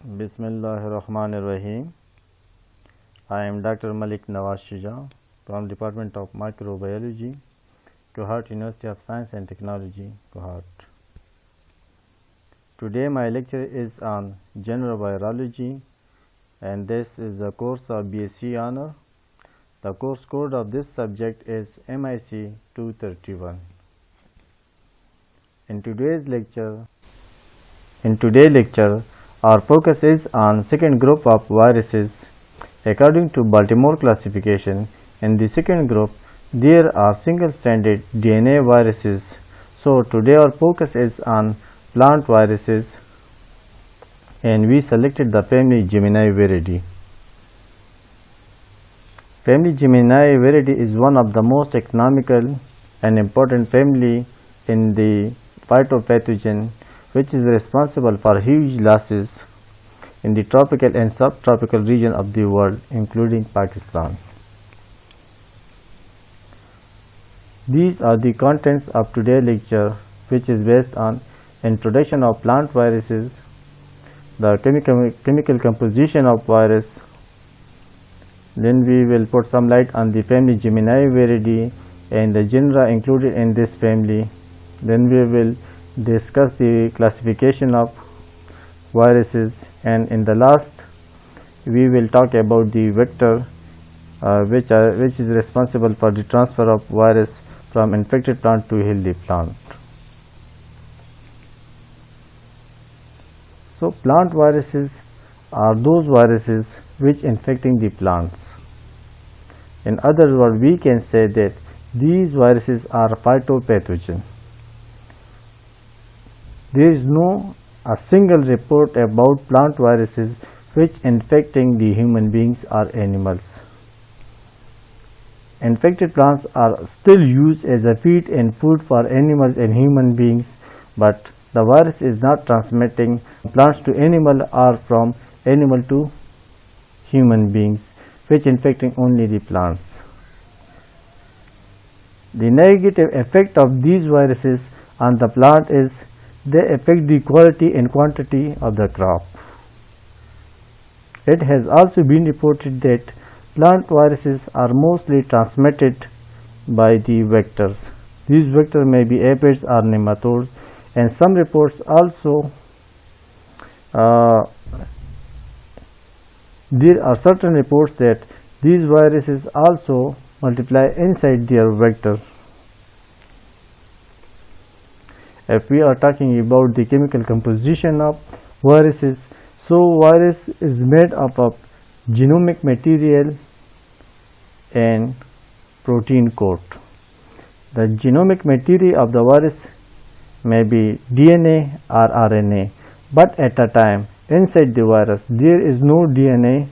Bismillahirrahmanirrahim. I am Dr. Malik Nawaz Shuja from Department of Microbiology, Kohat University of Science and Technology, Kohat. Today my lecture is on general virology, and this is the course of BSc Honor. The course code of this subject is MIC 231. In today's lecture, our focus is on second group of viruses. According to Baltimore classification, in the second group, there are single-stranded DNA viruses. So today our focus is on plant viruses, and we selected the family Geminiviridae. Family Geminiviridae is one of the most economical and important family in the phytopathogen, which is responsible for huge losses in the tropical and subtropical region of the world, including Pakistan. These are the contents of today's lecture, which is based on introduction of plant viruses, the chemical composition of virus. Then we will put some light on the family Geminiviridae and the genera included in this family. Then we will discuss the classification of viruses, and in the last we will talk about the vector which is responsible for the transfer of virus from infected plant to healthy plant. So plant viruses are those viruses which infecting the plants. In other words, we can say that these viruses are phytopathogen. There is no a single report about plant viruses which infecting the human beings or animals. Infected plants are still used as a feed and food for animals and human beings, but the virus is not transmitting plants to animal or from animal to human beings, which infecting only the plants. The negative effect of these viruses on the plant is they affect the quality and quantity of the crop. It has also been reported that plant viruses are mostly transmitted by the vectors. These vectors may be aphids or nematodes, and some reports also there are certain reports that these viruses also multiply inside their vector. If we are talking about the chemical composition of viruses, so virus is made up of genomic material and protein coat. The genomic material of the virus may be DNA or RNA, but at a time inside the virus there is no DNA,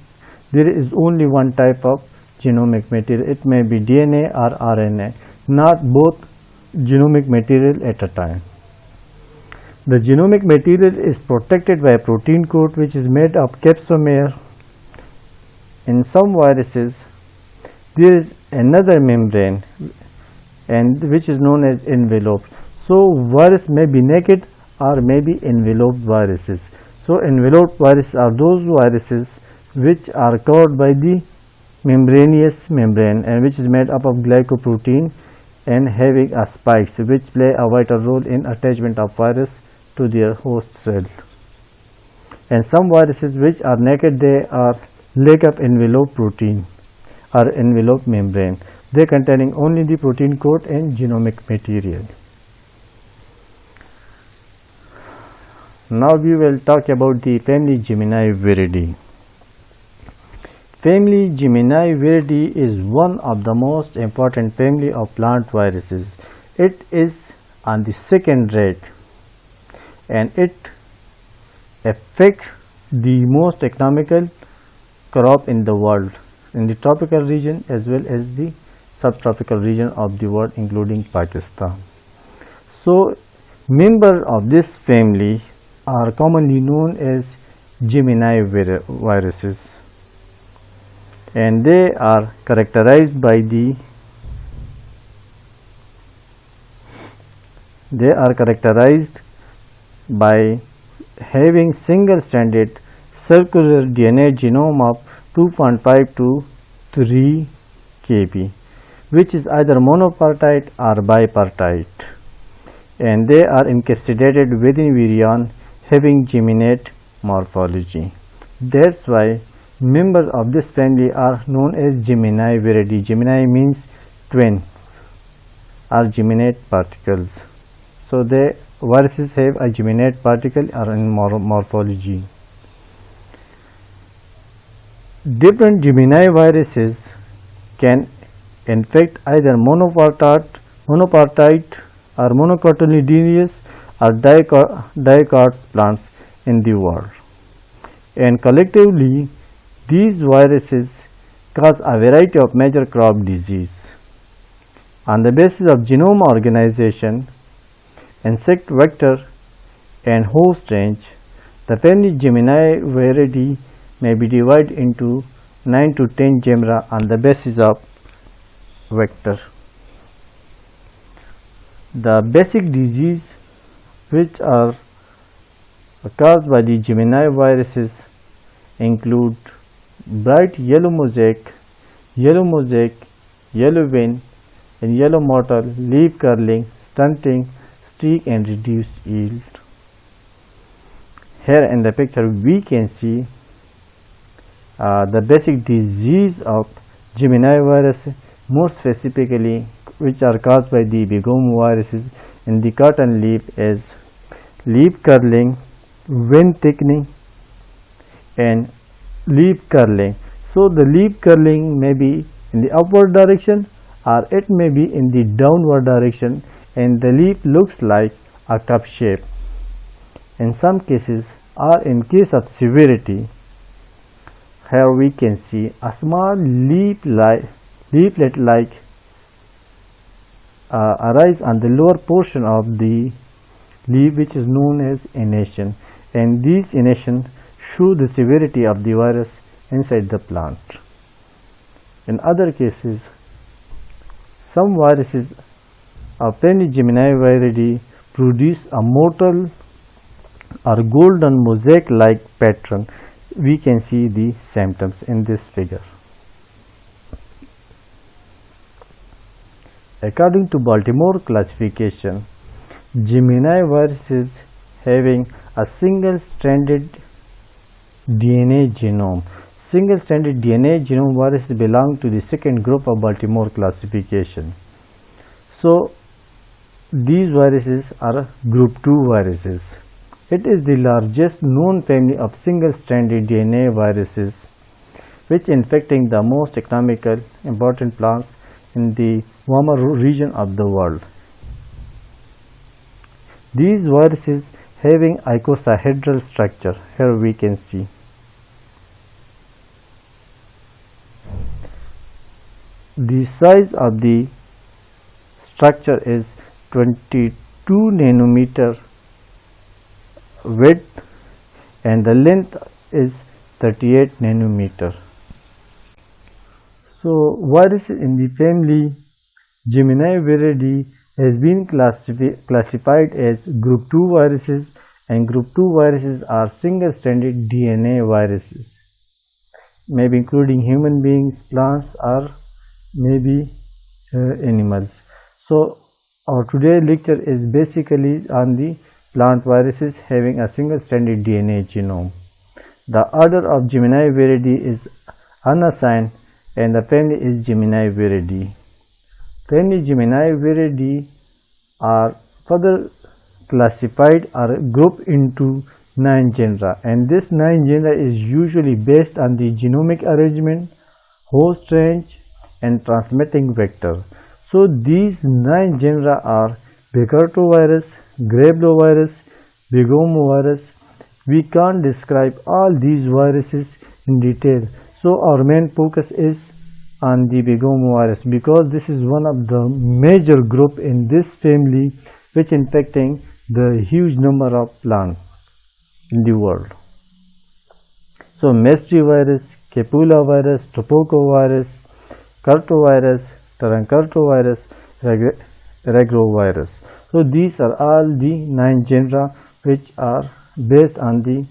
there is only one type of genomic material. It may be DNA or RNA, not both genomic material at a time. The genomic material is protected by a protein coat which is made of capsomere. In some viruses there is another membrane and which is known as envelope. So virus may be naked or may be enveloped viruses. So enveloped viruses are those viruses which are covered by the membranous membrane and which is made up of glycoprotein and having a spikes which play a vital role in attachment of virus to their host cell. And some viruses which are naked, they are lack of envelope protein or envelope membrane. They containing only the protein coat and genomic material. Now we will talk about the family Geminiviridae. Family Geminiviridae is one of the most important family of plant viruses. It is on the second rate, and it affects the most economical crop in the world, in the tropical region as well as the subtropical region of the world, including Pakistan. So members of this family are commonly known as Geminiviruses, and they are characterized by having single-stranded circular DNA genome of 2.5 to 3 kb, which is either monopartite or bipartite, and they are encapsulated within virion having geminate morphology. That's why members of this family are known as Gemini viridae. Gemini means twins or geminate particles. So the viruses have a geminate particle or in morphology. Different Gemini viruses can infect either monopartite or monocotyledonous or dicot plants in the world, and collectively these viruses cause a variety of major crop disease. On the basis of genome organization, insect vector and host range, the family Gemini viridae may be divided into 9 to 10 genera on the basis of vector. The basic disease which are caused by the Gemini viruses include bright yellow mosaic, yellow vein, and yellow mottle, leaf curling, stunting, streak, and reduced yield. Here in the picture we can see the basic disease of Gemini virus, more specifically which are caused by the bigomo viruses in the cotton leaf is leaf curling, vein thickening, and leaf curling. So the leaf curling may be in the upward direction or it may be in the downward direction, and the leaf looks like a cup shape. In some cases, or in case of severity, here we can see a small leaflet like arise on the lower portion of the leaf, which is known as annation, and these annation show the severity of the virus inside the plant. In other cases, some viruses of family Gemini viridae produce a mottle or golden mosaic like pattern. We can see the symptoms in this figure. According to Baltimore classification, Gemini viruses having a single-stranded DNA genome. Single-stranded DNA genome viruses belong to the second group of Baltimore classification. So these viruses are group 2 viruses. It is the largest known family of single-stranded DNA viruses, which infecting the most economical important plants in the warmer region of the world. These viruses having icosahedral structure, here we can see. The size of the structure is 22 nanometer width and the length is 38 nanometer. So viruses in the family Gemini viridae has been classified as group 2 viruses, and group 2 viruses are single-stranded DNA viruses, maybe including human beings, plants, or maybe animals. So our today lecture is basically on the plant viruses having a single-stranded DNA genome. The order of Gemini viridae is unassigned and the family is Gemini viridae. Family Gemini viridae are further classified or grouped into 9 genera, and this 9 genera is usually based on the genomic arrangement, host range, and transmitting vector. So these 9 genera are Becartovirus, Grablovirus, Bigomovirus. We can't describe all these viruses in detail, so our main focus is on the Bigomovirus because this is one of the major group in this family which infecting the huge number of plants in the world. So Mestri virus, Capula virus, Tropocovirus, Curtovirus, Tarancurtovirus, Regrovirus. So these are all the 9 genera which are based on the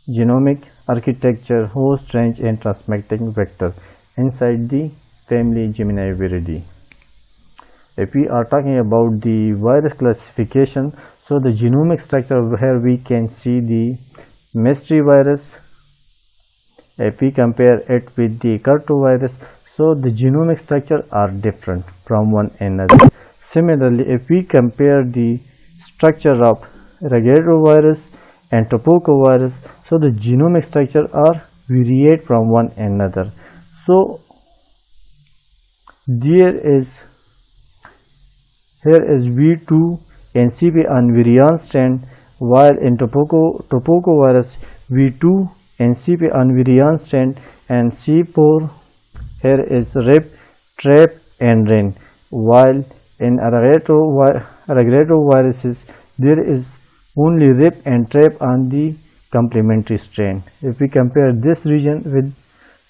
genomic architecture, host, range, and transmitting vector inside the family Geminiviridae. If we are talking about the virus classification, so the genomic structure, here we can see the mystery virus. If we compare it with the Curtovirus, so the genomic structure are different from one another. Similarly, if we compare the structure of Rhaegardovirus and Topocovirus, so the genomic structure are variate from one another. So here is V2 NCP unvariant strand, while in Topocovirus V2 NCP unvariant strand and C4 here is RIP, TRAP and RIN, while in Rhaegardoviruses there is only RIP and TRAP on the complementary strand. If we compare this region with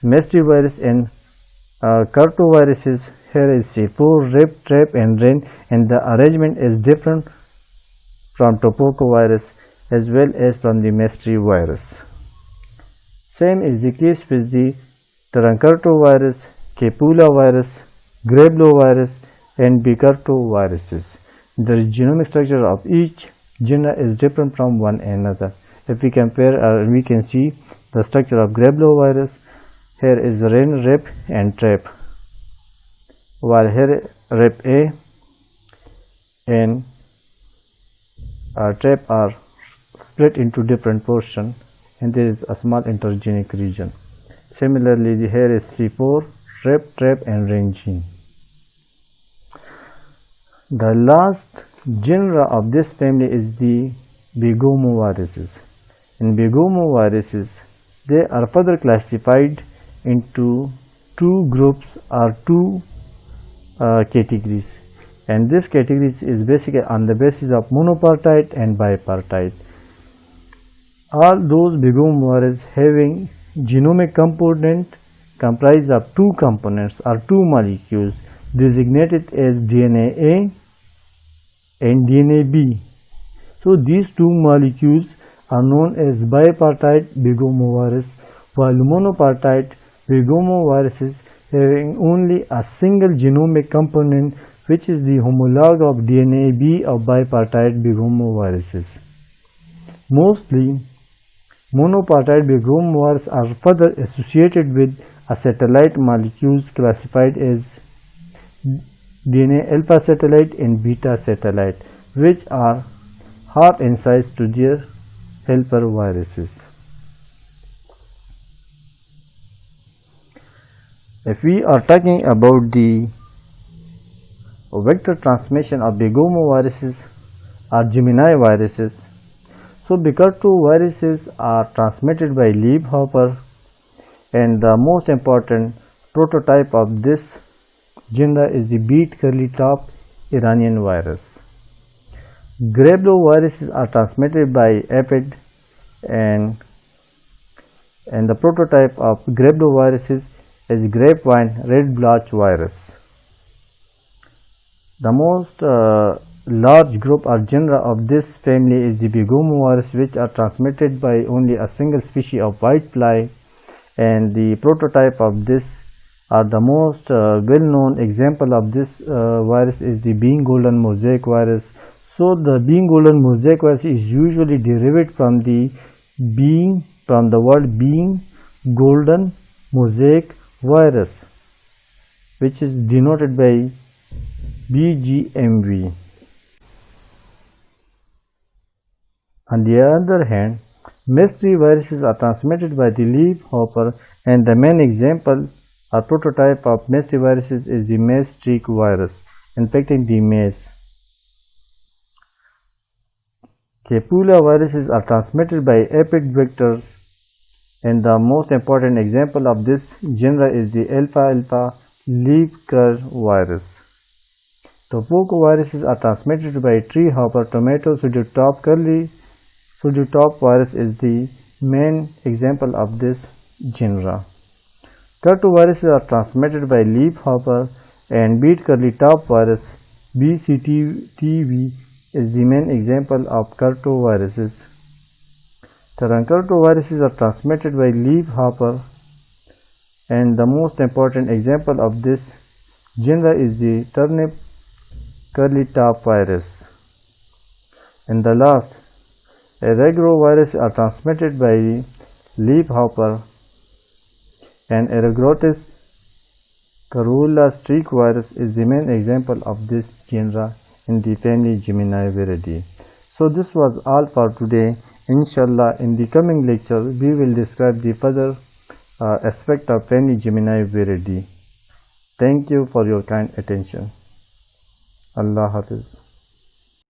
mystery virus and Curtoviruses, here is C4, RIP, TRAP and RIN, and the arrangement is different from Topocovirus as well as from the mystery virus. Same is the case with the Tarancurtovirus, Capulavirus, Grablovirus and Bicurtoviruses. The genomic structure of each genera is different from one another. If we compare, we can see the structure of Grablovirus. Here is RIN, RIP and TRAP, while here RIP A and TRAP are split into different portions, and there is a small intergenic region. Similarly, here is C4, RIP, TRAP and RIN gene. The last genera of this family is the Begomoviruses. In Begomoviruses, they are further classified into two groups or two categories, and this categories is basically on the basis of monopartite and bipartite. All those Begomoviruses having genomic component comprised of two components or two molecules designated as DNA A and DNA B. So these two molecules are known as bipartite Begomovirus, while monopartite Begomoviruses having only a single genomic component, which is the homologue of DNA B of bipartite Begomoviruses. Mostly monopartite Begomovirus are further associated with a satellite molecules classified as DNA alpha satellite and beta satellite, which are half in size to their helper viruses. If we are talking about the vector transmission of Begomoviruses or Gemini viruses, so Bicurtoviruses are transmitted by leafhopper, and the most important prototype of this genera is the bead curly top Iranian virus. Grabloviruses are transmitted by aphid, and the prototype of Grabloviruses is grapevine red blotch virus. The most large group or genera of this family is the Begomovirus, which are transmitted by only a single species of whitefly, and the prototype of this are the most well-known example of this virus is the bean golden mosaic virus. So the bean golden mosaic virus is usually derived from the word bean golden mosaic virus, which is denoted by BGMV. On the other hand, mystery viruses are transmitted by the leafhopper, and the main example or prototype of mystery viruses is the maize streak virus infecting the maize. Capula viruses are transmitted by aphid vectors, and the most important example of this genera is the alpha leaf curl virus. Topocoviruses are transmitted by tree hopper tomato pseudotop. Curly pseudotop virus is the main example of this genera. Curtoviruses are transmitted by leafhopper, and bead curly top virus BCTV is the main example of curtoviruses. Tarancaloviruses are transmitted by leafhopper, and the most important example of this genre is the turnip curly top virus. And the last, argyroviruses are transmitted by leafhopper, and Argyrotis carola streak virus is the main example of this genre in the family Geminiviridae. So this was all for today. Inshallah, in the coming lecture, we will describe the further aspect of family Geminiviridae. Thank you for your kind attention. Allah Hafiz.